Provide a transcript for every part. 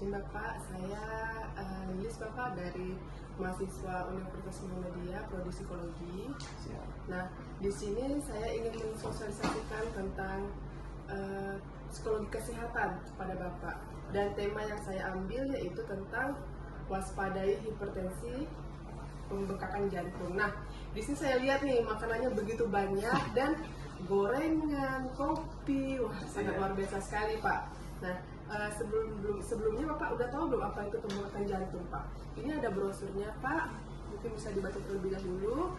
Izin Bapak, saya Lilis Bapak dari mahasiswa Universitas Muhammadiyah, Prodi Psikologi. Siap. Nah, di sini saya ingin mensosialisasikan tentang psikologi kesehatan kepada Bapak. Dan tema yang saya ambil yaitu tentang waspadai hipertensi pembengkakan jantung. Nah, di sini saya lihat nih makanannya begitu banyak dan gorengan, kopi, wah sangat luar biasa sekali Pak. Nah, sebelumnya Bapak udah tahu belum apa itu pembengkakan jantung Pak? Ini ada brosurnya Pak, mungkin bisa dibaca terlebih dahulu.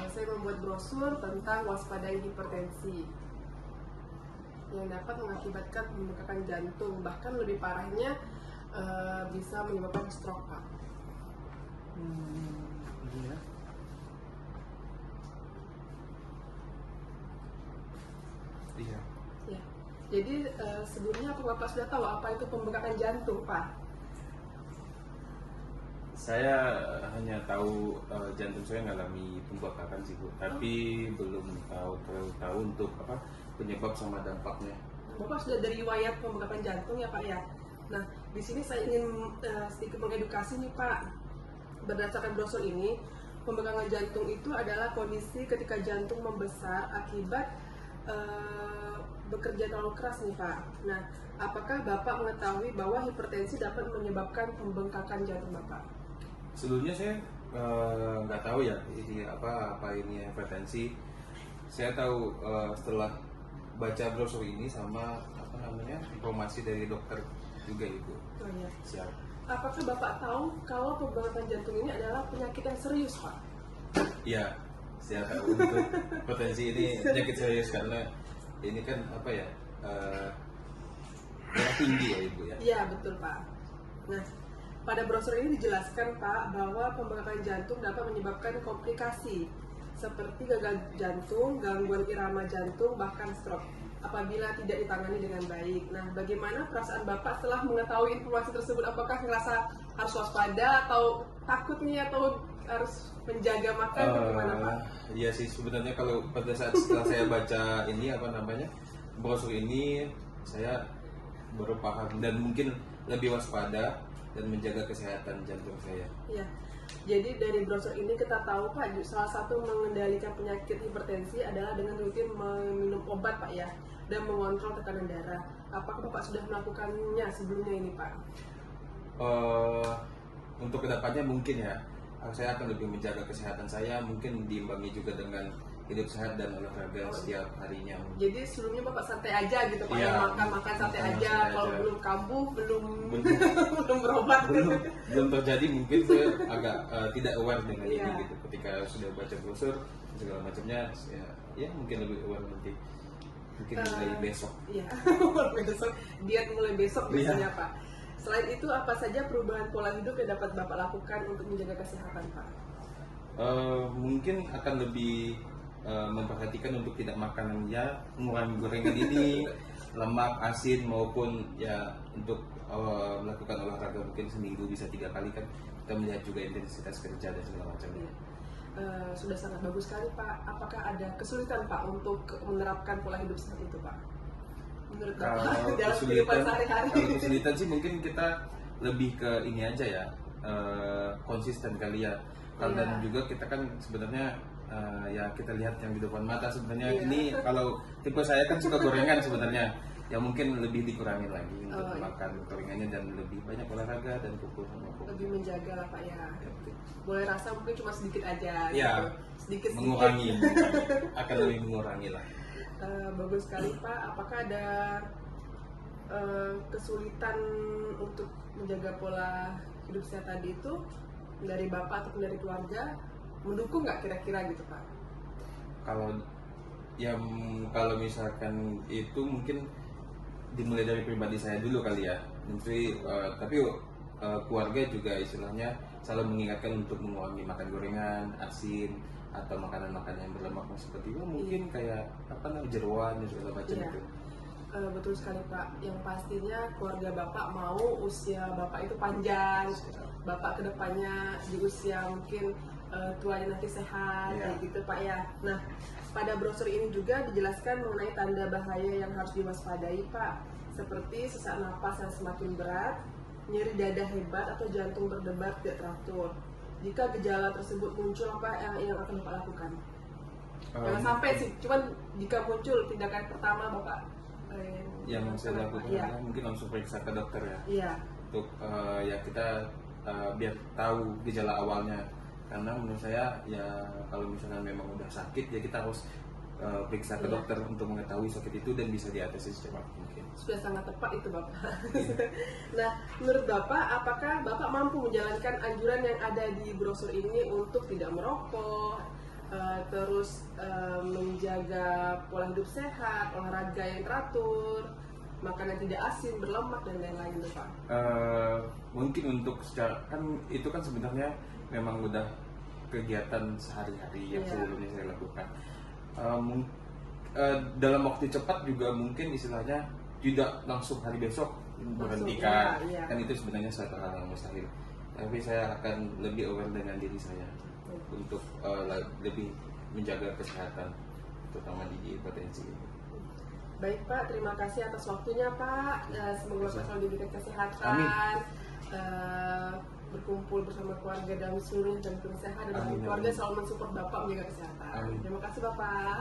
Saya membuat brosur tentang waspadai hipertensi yang dapat mengakibatkan pembengkakan jantung, bahkan lebih parahnya bisa menyebabkan stroke Pak. Iya. Iya. Ya. Jadi sebelumnya apa Bapak sudah tahu apa itu pembengkakan jantung Pak? Saya hanya tahu jantung saya mengalami pembengkakan sih Bu, tapi belum terlalu tahu untuk apa penyebab sama dampaknya. Bapak sudah dari riwayat pembengkakan jantung ya Pak ya. Nah, di sini saya ingin sedikit mengedukasi nih Pak. Berdasarkan brosur ini, pembengkakan jantung itu adalah kondisi ketika jantung membesar akibat bekerja terlalu keras nih Pak. Nah, apakah Bapak mengetahui bahwa hipertensi dapat menyebabkan pembengkakan jantung Bapak? Sebelumnya saya nggak tahu ya ini apa ini hipertensi. Saya tahu setelah baca brosur ini sama apa namanya informasi dari dokter juga Ibu. Oh iya. Siap. Apakah Bapak tahu kalau pembengkakan jantung ini adalah penyakit yang serius Pak? Iya, saya tahu untuk potensi ini penyakit serius karena ini kan apa ya darah tinggi ya Ibu ya. Iya betul Pak. Nah, pada brosur ini dijelaskan Pak bahwa pembengkakan jantung dapat menyebabkan komplikasi seperti gagal jantung, gangguan irama jantung, bahkan stroke apabila tidak ditangani dengan baik. Nah, bagaimana perasaan Bapak setelah mengetahui informasi tersebut? Apakah ngerasa harus waspada atau takut nih atau harus menjaga makan atau gimana Pak? Iya sih sebenarnya kalau pada saat setelah saya baca ini apa namanya brosur ini saya baru paham dan mungkin lebih waspada dan menjaga kesehatan jantung saya. Iya. Jadi dari brosur ini kita tahu Pak, salah satu mengendalikan penyakit hipertensi adalah dengan rutin meminum obat Pak ya, dan mengontrol tekanan darah. Apakah Bapak sudah melakukannya sebelumnya ini Pak? Untuk kedepannya mungkin ya, saya akan lebih menjaga kesehatan saya, mungkin diimbangi juga dengan hidup sehat dan olahraga setiap harinya. Jadi sebelumnya Bapak santai aja gitu Pak, Iya, makan santai makan aja, santai kalau aja. belum kambuh, belum berobat belum terjadi mungkin saya agak tidak aware dengan Iya. ini gitu. Ketika sudah baca brosur segala macamnya, ya mungkin lebih aware nanti. Mungkin mulai besok. Iya, besok diet mulai besok biasanya Iya. Pak. Selain itu apa saja perubahan pola hidup yang dapat Bapak lakukan untuk menjaga kesehatan Pak? Mungkin akan lebih memperhatikan untuk tidak makan ya mengurangi gorengan ini, lemak, asin maupun ya untuk melakukan olahraga mungkin seminggu bisa 3 kali kan kita melihat juga intensitas kerja dan segala macamnya. Sudah sangat bagus sekali Pak. Apakah ada kesulitan Pak untuk menerapkan pola hidup seperti itu Pak? Menurut Bapak Kalau dalam kehidupan sehari-hari? kalau kesulitan sih mungkin kita lebih ke ini aja ya konsisten kali ya. Dan juga kita kan sebenarnya ya kita lihat yang di depan mata sebenarnya. Iya. Ini kalau tipe saya kan suka gorengan sebenarnya ya mungkin lebih dikurangin lagi untuk makan gorengannya dan lebih banyak olahraga dan kumpul sama kumpul. Lebih menjaga lah Pak ya. Boleh rasa mungkin cuma sedikit aja. Ya, gitu. Sedikit. mengurangi akan lebih mengurangi lah. Bagus sekali Pak. Apakah ada kesulitan untuk menjaga pola hidup sehat tadi itu dari Bapak ataupun dari keluarga? Mendukung nggak kira-kira gitu Pak? Kalau misalkan itu mungkin dimulai dari pribadi saya dulu kali ya. Tapi keluarga juga istilahnya selalu mengingatkan untuk mengurangi makan gorengan, asin atau makanan-makanan yang berlemak seperti itu mungkin kayak apa namanya jeroan dan segala macam itu. Betul sekali Pak. Yang pastinya keluarga Bapak mau usia Bapak itu panjang, Bapak kedepannya di usia mungkin tuanya nanti sehat, kayak gitu Pak ya. Nah, pada brosur ini juga dijelaskan mengenai tanda bahaya yang harus diwaspadai Pak. seperti sesak napas yang semakin berat, nyeri dada hebat atau jantung berdebar tidak teratur. Jika gejala tersebut muncul, apa yang akan Bapak lakukan? Jangan sampai sih, cuman jika muncul tindakan pertama Bapak yang saya lakukan iya. adalah mungkin langsung periksa ke dokter ya. Iya. Untuk ya kita biar tahu gejala awalnya, karena menurut saya ya kalau misalnya memang udah sakit ya kita harus periksa ke Iya. dokter untuk mengetahui sakit itu dan bisa diatasi secepat mungkin. Sudah sangat tepat itu Bapak. Nah, menurut Bapak, apakah Bapak mampu menjalankan anjuran yang ada di brosur ini untuk tidak merokok, terus menjaga pola hidup sehat, olahraga yang teratur, makanan tidak asin, berlemak dan lain-lain, Bapak? Mungkin untuk secara kan itu kan sebenarnya memang udah kegiatan sehari-hari yang Iya. sebelumnya saya lakukan. Dalam waktu cepat juga mungkin istilahnya tidak langsung hari besok berhentikan, iya. kan itu sebenarnya suatu hal yang mustahil. Tapi saya akan lebih aware dengan diri saya untuk lebih menjaga kesehatan, terutama di potensi ini. Baik Pak, terima kasih atas waktunya Pak. Semoga Bapak selalu diberikan kesehatan, berkumpul bersama keluarga dan seluruh dan sehat, dan Amin. keluarga selalu mensupport Bapak menjaga kesehatan. Amin. Terima kasih Bapak.